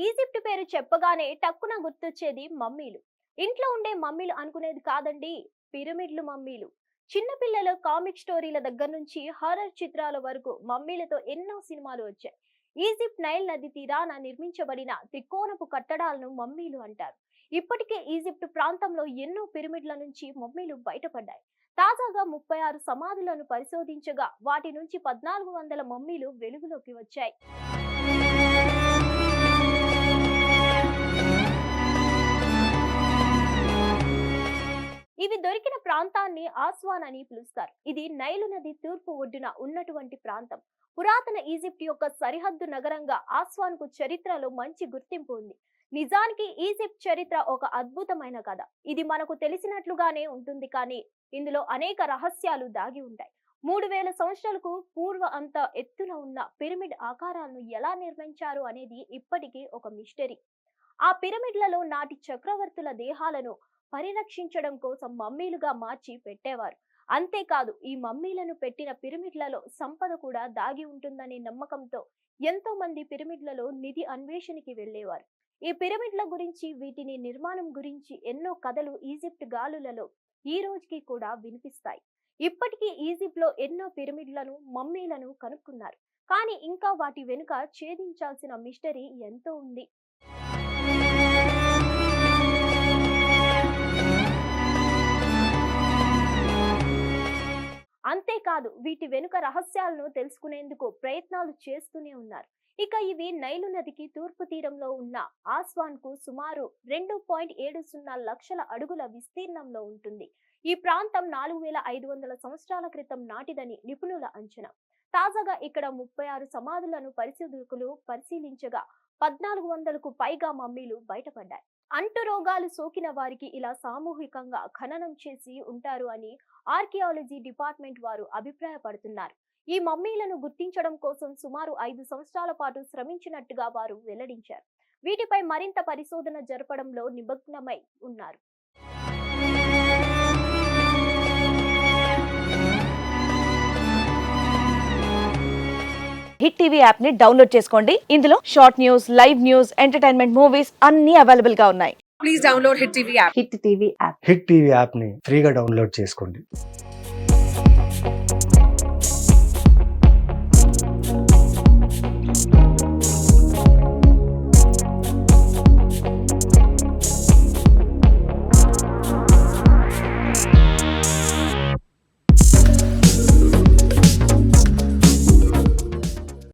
Egypt పేరు చెప్పగానే టక్కున గుర్తొచ్చేది మమ్మీలు. ఇంట్లో ఉండే మమ్మీలు అనుకునేది కాదండి, పిరమిడ్లు మమ్మీలు. చిన్నపిల్లల కామిక్ స్టోరీల దగ్గర నుంచి హారర్ చిత్రాల వరకు మమ్మీలతో ఎన్నో సినిమాలు వచ్చాయి. ఈజిప్ట్ నైల్ నది తీరాన నిర్మించబడిన త్రికోణపు కట్టడాలను మమ్మీలు అంటారు. ఇప్పటికే ఈజిప్ట్ ప్రాంతంలో ఎన్నో పిరమిడ్ల నుంచి మమ్మీలు బయటపడ్డాయి. తాజాగా 36 సమాధులను పరిశోధించగా వాటి నుంచి 1400 మమ్మీలు వెలుగులోకి వచ్చాయి. ఇవి దొరికిన ప్రాంతాన్ని ఆస్వాన్ అని పిలుస్తారు. ఇది నైలు నది తూర్పు ఒడ్డున ఉన్నటువంటి ప్రాంతం. పురాతన ఈజిప్ట్ యొక్క సరిహద్దు నగరంగా ఆస్వాన్ కు చరిత్రలో మంచి గుర్తింపు ఉంది. నిజానికి ఈజిప్ట్ చరిత్ర ఒక అద్భుతమైన కథ. ఇది మనకు తెలిసినట్లుగానే ఉంటుంది, కానీ ఇందులో అనేక రహస్యాలు దాగి ఉంటాయి. 3000 సంవత్సరాలకు పూర్వ అంత ఎత్తున ఉన్న పిరమిడ్ ఆకారాలను ఎలా నిర్మించారు అనేది ఇప్పటికీ ఒక మిస్టరీ. ఆ పిరమిడ్లలో నాటి చక్రవర్తుల దేహాలను పరిరక్షించడం కోసం మమ్మీలుగా మార్చి పెట్టేవారు. అంతేకాదు, ఈ మమ్మీలను పెట్టిన పిరమిడ్లలో సంపద కూడా దాగి ఉంటుందనే నమ్మకంతో ఎంతో మంది పిరమిడ్లలో నిధి అన్వేషణకి వెళ్ళేవారు. ఈ పిరమిడ్ల గురించి, వీటిని నిర్మాణం గురించి ఎన్నో కథలు ఈజిప్ట్ గాలులలో ఈ రోజుకి కూడా వినిపిస్తాయి. ఇప్పటికీ ఈజిప్ట్ లో ఎన్నో పిరమిడ్లను, మమ్మీలను కనుక్కున్నారు. కానీ ఇంకా వాటి వెనుక ఛేదించాల్సిన మిస్టరీ ఎంతో ఉంది. అంతేకాదు, వీటి వెనుక రహస్యాలను తెలుసుకునేందుకు ప్రయత్నాలు చేస్తూనే ఉన్నారు. ఇక ఇవి నైలు నదికి తూర్పు తీరంలో ఉన్న ఆస్వాన్ కు సుమారు 2.70 లక్షల అడుగుల విస్తీర్ణంలో ఉంటుంది. ఈ ప్రాంతం 4500 సంవత్సరాల క్రితం నాటిదని నిపుణుల అంచనా. తాజాగా ఇక్కడ 36 సమాధులను పరిశోధకులు పరిశీలించగా 1400కు పైగా మమ్మీలు బయటపడ్డాయి. అంటు రోగాలు సోకిన వారికి ఇలా సామూహికంగా ఖననం చేసి ఉంటారు అని ఆర్కియాలజీ డిపార్ట్మెంట్ వారు అభిప్రాయపడుతున్నారు. ఈ మమ్మీలను గుర్తించడం కోసం సుమారు 5 సంవత్సరాల పాటు శ్రమించినట్టుగా వారు వెల్లడించారు. వీటిపై మరింత పరిశోధన జరపడంలో నిమగ్నమై ఉన్నారు. హిట్ టీవీ యాప్ ని డౌన్లోడ్ చేసుకోండి. ఇందులో short news, live news, entertainment movies అన్ని అవైలబుల్ గా ఉన్నాయి. Please download Hit TV app. Hit TV app. Hit TV యాప్ని ఫ్రీగా డౌన్లోడ్ చేసుకోండి.